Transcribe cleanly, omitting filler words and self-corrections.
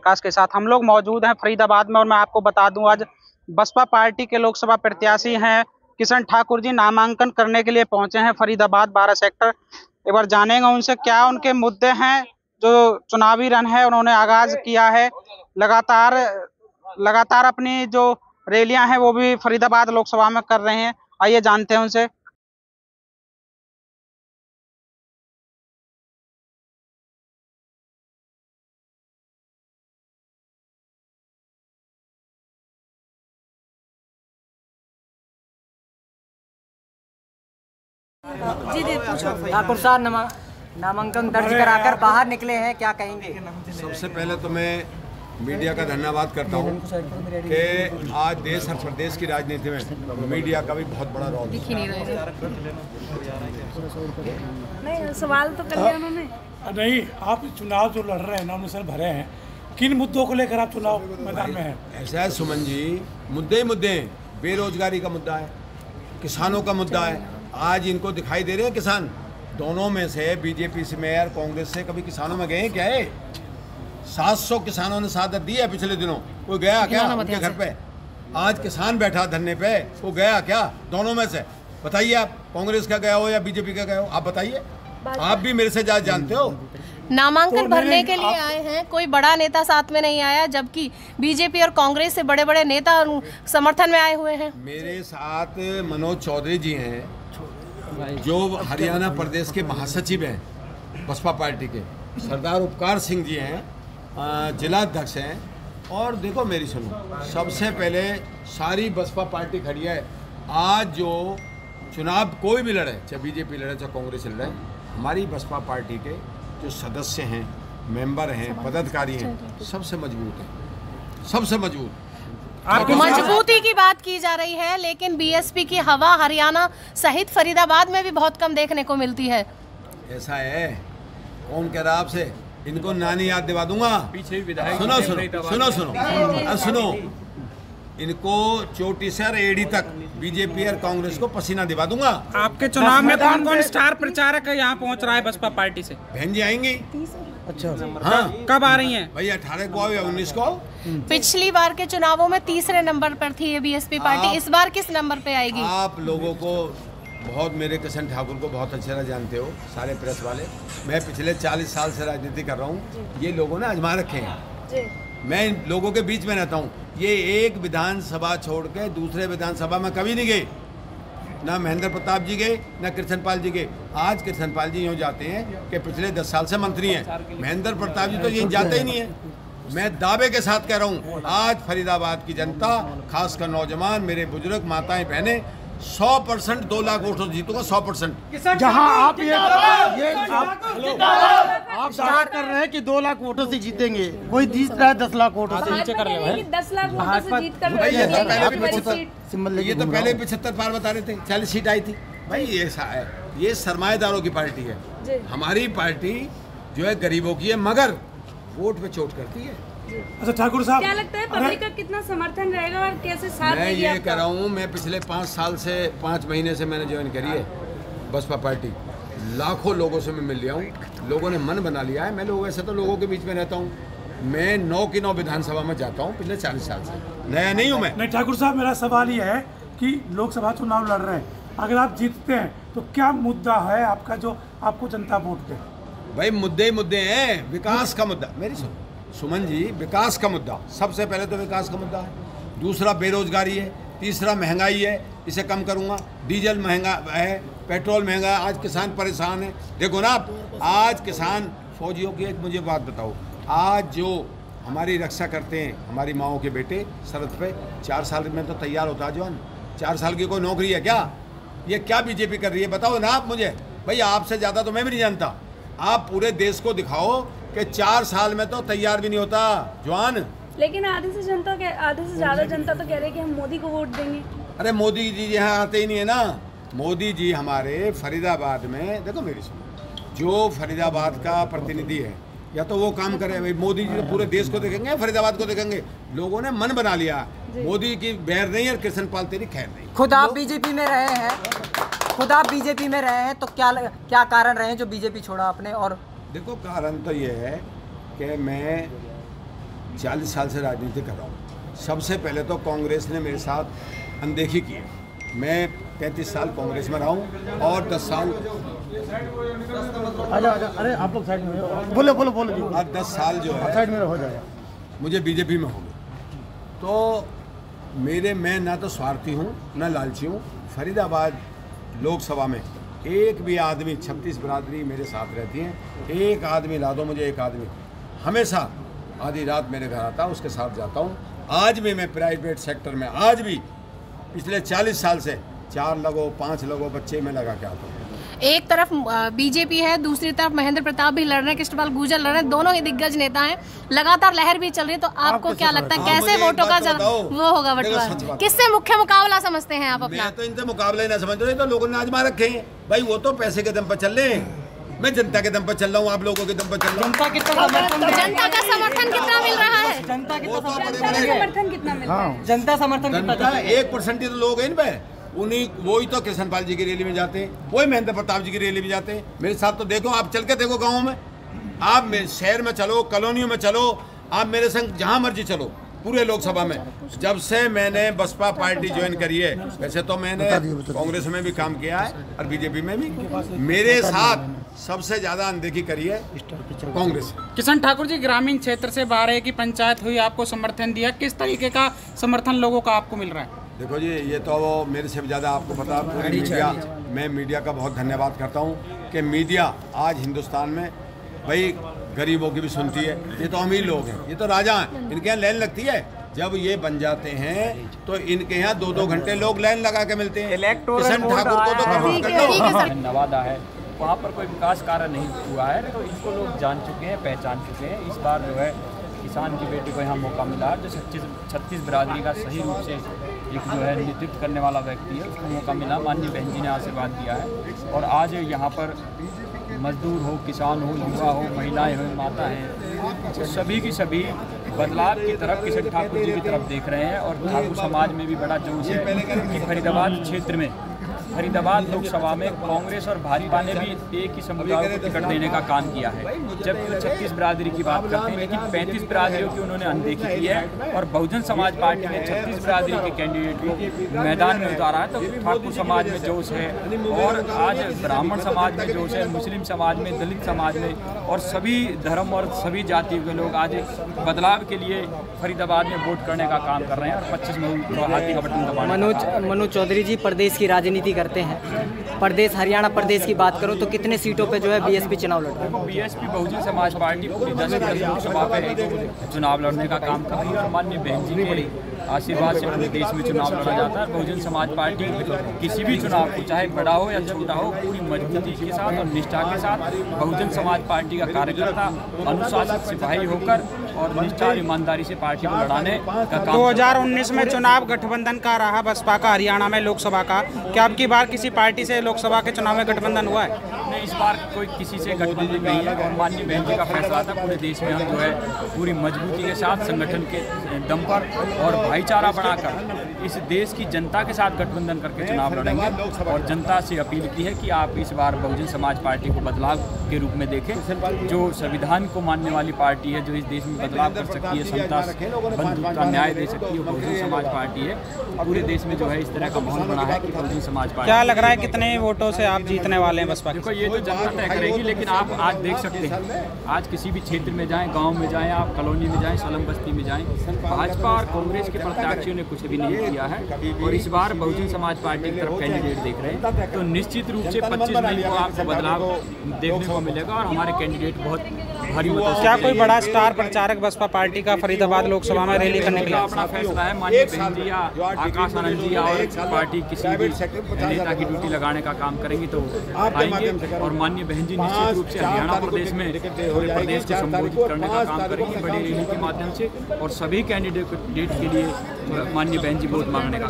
Podcast के साथ। हम लोग मौजूद हैं फरीदाबाद में और मैं आपको बता दूं आज बसपा पार्टी के लोकसभा प्रत्याशी हैं किशन ठाकुर जी नामांकन करने के लिए पहुंचे हैं फरीदाबाद 12 सेक्टर। एक बार जानेंगे उनसे क्या उनके मुद्दे हैं। जो चुनावी रन है उन्होंने आगाज किया है, लगातार अपनी जो रैलियां हैं वो भी फरीदाबाद लोकसभा में कर रहे हैं। आइए जानते हैं उनसे। जी पूछो। ठाकुर साहब नामांकन दर्ज कराकर बाहर निकले हैं, क्या कहेंगे? सबसे पहले तो मैं मीडिया का धन्यवाद करता हूँ कि आज देश और प्रदेश की राजनीति में मीडिया का भी बहुत बड़ा रोल नहीं सवाल तो कर लिया उन्होंने। नहीं, आप चुनाव जो लड़ रहे हैं, नॉमिनेशन भरे हैं, किन मुद्दों को लेकर आप चुनाव मैदान में हैं? ऐसा है सुमन जी, मुद्दे ही मुद्दे हैं। बेरोजगारी का मुद्दा है, किसानों का मुद्दा है। आज इनको दिखाई दे रहे हैं किसान, दोनों में से बीजेपी से में और कांग्रेस से कभी किसानों में गए हैं क्या? है 700 किसानों ने शहादत दी है पिछले दिनों, कोई गया क्या उनके घर पे? आज किसान बैठा धरने पे, वो गया क्या? दोनों में से बताइए, आप कांग्रेस का गया हो या बीजेपी का गया हो, आप बताइए। आप भी मेरे से ज्यादा जानते हो। नामांकन भरने के लिए आए हैं, कोई बड़ा नेता साथ में नहीं आया, जबकि बीजेपी और कांग्रेस से बड़े बड़े नेता समर्थन में आए हुए हैं। मेरे साथ मनोज चौधरी जी हैं जो हरियाणा प्रदेश के महासचिव हैं बसपा पार्टी के, सरदार उपकार सिंह जी हैं जिला अध्यक्ष हैं। और देखो मेरी सुनो, सबसे पहले सारी बसपा पार्टी खड़ी है। आज जो चुनाव कोई भी लड़े, चाहे बीजेपी लड़े चाहे कांग्रेस लड़े, हमारी बसपा पार्टी के जो सदस्य हैं, मेंबर हैं, पदाधिकारी हैं, सबसे मजबूत हैं, सबसे मजबूत। मजबूती की बात की जा रही है, लेकिन बीएसपी की हवा हरियाणा सहित फरीदाबाद में भी बहुत कम देखने को मिलती है। ऐसा है, कौन कह रहा आपसे? इनको नानी याद दिवा दूंगा। पीछे विधायक सुनो सुनो सुनो सुनो सुनो, इनको चोटी से एडी तक बीजेपी और कांग्रेस को पसीना दिवा दूंगा। आपके चुनाव में कौन कौन स्टार प्रचारक यहाँ पहुँच रहा है बसपा पार्टी से? बहन जी आएंगी। अच्छा, हाँ, कब आ रही हैं? भाई 18 को आओ या 19 को आओ। पिछली बार के चुनावों में तीसरे नंबर पर थी ये बीएसपी पार्टी, इस बार किस नंबर पे आएगी? आप लोगों को बहुत, मेरे किशन ठाकुर को बहुत अच्छे तरह जानते हो, सारे प्रेस वाले। मैं पिछले 40 साल से राजनीति कर रहा हूँ, ये लोगों ने आजमा रखे हैं। मैं इन लोगों के बीच में रहता हूँ। ये एक विधानसभा छोड़ के दूसरे विधानसभा में कभी नहीं गए, ना महेंद्र प्रताप जी गए, ना कृष्णपाल जी गए। आज कृष्णपाल जी यूँ जाते हैं कि पिछले 10 साल से मंत्री हैं, महेंद्र प्रताप जी तो यहीं जाते ही नहीं है। मैं दावे के साथ कह रहा हूँ, आज फरीदाबाद की जनता, खासकर नौजवान, मेरे बुजुर्ग, माताएं, बहनें, 100% 2 लाख वोटों से जीतूंगा, 100%। जहां आप स्टार्ट कर रहे हैं कि 2 लाख वोटों से जीतेंगे, कोई जीत रहा है 10 लाख वोटों से। नीचे कर रहे हैं 10 लाख वोटों से जीत कर, ये तो पहले 75 पार बता रहे थे, 40 सीट आई थी। भाई ये सरमाएदारों की पार्टी है। हमारी पार्टी जो है गरीबों की है, मगर वोट पे चोट करती है। अच्छा ठाकुर साहब, क्या लगता है पब्लिक का कितना समर्थन रहेगा और कैसे साथ मैं ये कह रहा हूँ, मैं पिछले 5 साल से 5 महीने से मैंने ज्वाइन करी है बसपा पार्टी। लाखों लोगों से मैं मिल लिया हूँ, लोगों ने मन बना लिया है। मैं लोग ऐसे तो लोगों के बीच में रहता हूँ। मैं 9 की 9 विधानसभा में जाता हूँ पिछले 40 साल से, नया नहीं हूँ मैं। नहीं ठाकुर साहब, मेरा सवाल ये है कि लोकसभा चुनाव लड़ रहे हैं, अगर आप जीतते हैं तो क्या मुद्दा है आपका जो आपको जनता वोट दे? भाई मुद्दे ही मुद्दे हैं। विकास का मुद्दा, मेरी सुमन जी, विकास का मुद्दा सबसे पहले तो विकास का मुद्दा है। दूसरा बेरोजगारी है। तीसरा महंगाई है, इसे कम करूंगा। डीजल महंगा है, पेट्रोल महंगा है, आज किसान परेशान है। देखो ना आप, आज किसान फौजियों की एक मुझे बात बताओ, आज जो हमारी रक्षा करते हैं हमारी माओं के बेटे सरहद पे, 4 साल में तो तैयार होता है जवान। 4 साल की कोई नौकरी है क्या? ये क्या बीजेपी कर रही है बताओ ना आप मुझे। भाई आपसे ज़्यादा तो मैं भी नहीं जानता। आप पूरे देश को दिखाओ कि 4 साल में तो तैयार भी नहीं होता जवान। लेकिन आधे से ज़्यादा जनता तो कह रही है कि हम मोदी को वोट देंगे। अरे मोदी जी यहाँ आते ही नहीं है ना। मोदी जी हमारे फरीदाबाद में, देखो मेरी सुनो, जो फरीदाबाद का प्रतिनिधि है या तो वो काम करे। भाई मोदी जी तो पूरे देश को देखेंगे, फरीदाबाद को देखेंगे। लोगों ने मन बना लिया, मोदी की बैर नहीं और कृष्णपाल तेरी खैर नहीं। खुद आप बीजेपी में रहे हैं, तो क्या कारण रहे जो बीजेपी छोड़ा आपने? और देखो कारण तो ये है कि मैं 40 साल से राजनीति कर रहा हूँ। सबसे पहले तो कांग्रेस ने मेरे साथ अनदेखी की है। मैं 33 साल कांग्रेस में रहा हूँ और 10 साल अरे आप लोग साइड में बोलो बोलो बोलो जी। और 10 साल जो है साइड में हो जाएगा, मुझे बीजेपी में हो गया। तो मैं ना तो स्वार्थी हूँ ना लालची हूँ। फरीदाबाद लोकसभा में एक भी आदमी, 36 बिरादरी मेरे साथ रहती हैं, एक आदमी ला दो मुझे, एक आदमी हमेशा आधी रात मेरे घर आता, उसके साथ जाता हूँ। आज भी मैं प्राइवेट सेक्टर में, आज भी पिछले 40 साल से 4 लोगों 5 लोगों बच्चे में लगा के आता हूँ। एक तरफ बीजेपी है, दूसरी तरफ महेंद्र प्रताप भी लड़ रहे हैं, कृष्णपाल गुर्जर लड़ रहे हैं, दोनों ही दिग्गज नेता हैं, लगातार लहर भी चल रही है। तो आपको क्या लगता है कैसे वोटों का वो होगा बंटवारा? किससे मुख्य मुकाबला समझते हैं आप अपना? मैं तो इनसे मुकाबला ही ना समझ रहे, तो लोगों ने आजमा रखे हैं भाई। वो तो पैसे के दम पर चल रहे हैं, मैं जनता के दम पर चल रहा हूँ, आप लोगों के दम पर चल रहा हूँ। जनता का समर्थन कितना मिल रहा है? जनता समर्थन कितना मिल रहा है? जनता समर्थन कितना? 1% ही तो लोग हैं इन पे, उन्हीं वही तो कृष्णपाल जी की रैली में जाते हैं, वही महेंद्र प्रताप जी की रैली में जाते हैं। मेरे साथ तो देखो, आप चल के देखो गाँव में, आप शहर में चलो, कॉलोनियों में चलो, आप मेरे संग जहाँ मर्जी चलो, पूरे लोकसभा में। जब से मैंने बसपा पार्टी ज्वाइन करी है, वैसे तो मैंने कांग्रेस में भी काम किया है और बीजेपी में भी, मेरे साथ सबसे ज्यादा अनदेखी करी है कांग्रेस। किशन ठाकुर जी, ग्रामीण क्षेत्र से 12 की पंचायत हुई, आपको समर्थन दिया, किस तरीके का समर्थन लोगों का आपको मिल रहा है? देखो जी, ये तो मेरे से ज़्यादा आपको पता, मीडिया, मैं मीडिया का बहुत धन्यवाद करता हूँ कि मीडिया आज हिंदुस्तान में भाई गरीबों की भी सुनती है। ये तो अमीर लोग हैं, ये तो राजा हैं, इनके यहाँ लाइन लगती है। जब ये बन जाते हैं तो इनके यहाँ 2-2 घंटे लोग लाइन लगा के मिलते हैं। किशन ठाकुर को तो कबूल कर लो। नवादा है, वहाँ पर कोई विकास कार्य नहीं हुआ है, तो इसको लोग जान चुके हैं, पहचान चुके हैं। इस बार जो है किसान की बेटी को यहाँ मौका मिला है, जो 36 बिरादरी का सही रूप से एक जो है नेतृत्व करने वाला व्यक्ति है, उसको मौका मिला। माननीय बहन जी ने आशीर्वाद दिया है और आज यहाँ पर मजदूर हो, किसान हो, युवा हो, महिलाएं हो, माता हैं, तो सभी की सभी बदलाव की तरफ किशन ठाकुर जी की तरफ देख रहे हैं। और ठाकुर समाज में भी बड़ा जोश है कि फरीदाबाद क्षेत्र में, फरीदाबाद लोकसभा में कांग्रेस और भाजपा ने भी एक ही समुदाय को टिकट देने का काम किया है। जबकि 36 बिरादरी की बात करते हैं, लेकिन 35 बिरादरियों की उन्होंने अनदेखी की है और बहुजन समाज पार्टी ने 36 बिरादरी के कैंडिडेट को मैदान में उतारा है। तो ठाकुर समाज में जोश है और आज ब्राह्मण समाज में जोश है, मुस्लिम समाज में, दलित समाज में, और सभी धर्म और सभी जातियों के लोग आज बदलाव के लिए फरीदाबाद में वोट करने का काम कर रहे हैं और 25 में हाथी का बटन दबाना। मनोज चौधरी जी प्रदेश की राजनीति करते हैं, प्रदेश हरियाणा प्रदेश की बात करूं तो कितने सीटों पे जो है बीएसपी चुनाव लड़ रहा है? बीएसपी बहुजन समाज पार्टी पूरी 10 लोकसभा पे चुनाव लड़ने का काम कर रही है। माननीय बहन जी के आशीर्वाद से पूरे देश में चुनाव लड़ा जाता है। बहुजन समाज पार्टी किसी भी चुनाव को, चाहे बड़ा हो या छोटा हो, पूरी मजबूती के साथ और निष्ठा के साथ बहुजन समाज पार्टी का कार्यकर्ता अनुशासित सिपाही होकर और निष्ठा और ईमानदारी से पार्टी को लड़ाने का काम। 2019 में चुनाव गठबंधन का रहा बसपा का हरियाणा में लोकसभा का, क्या अब की बार किसी पार्टी से लोकसभा के चुनाव में गठबंधन हुआ है? नहीं, इस बार कोई किसी से गठबंधन नहीं है और माननीय बहन जी का फैसला था पूरे देश में हम जो है पूरी मजबूती के साथ संगठन के दम पर और भाईचारा बनाकर इस देश की जनता के साथ गठबंधन करके चुनाव लड़ेंगे। और जनता से अपील की है कि आप इस बार बहुजन समाज पार्टी को बदलाव के रूप में देखें, जो संविधान को मानने वाली पार्टी है, जो इस देश में बदलाव कर सकती है, समता, बंधुता, न्याय दे सकती है, वो बहुजन समाज पार्टी है। पूरे देश में जो है इस तरह का माहौल बना है कि बहुजन समाज पार्टी। क्या लग रहा है कितने वोटों से आप जीतने वाले हैं बसपा? देखो, ये तो जनता तय करेगी, लेकिन आप आज देख सकते हैं, आज किसी भी क्षेत्र में जाएं, गांव में जाएं, आप कॉलोनी में जाएं, सलम बस्ती में जाएं, भाजपा और कांग्रेस के प्रत्याशियों ने कुछ भी नहीं किया है और इस बार बहुजन समाज पार्टी की तरफ कैंडिडेट देख रहे हैं। तो निश्चित रूप से 25 मई को आपको बदलाव देखने को मिलेगा और हमारे कैंडिडेट बहुत भारी मतों से। क्या कोई बड़ा स्टार प्रचारक बसपा पार्टी का फरीदाबाद लोकसभा में रैली करने के लिए? अपना फैसला है। माननीय बहन जी या आकाश आनंद जी और पार्टी किसी भी नेता की ड्यूटी लगाने का काम करेंगे तो आएंगे और माननीय बहन जी निश्चित रूप से हरियाणा प्रदेश में पूरे प्रदेश को संबोधित करने का काम करेंगी बड़ी रैली के माध्यम से और सभी कैंडिडेट के लिए माननीय बहन जी वोट मांगने का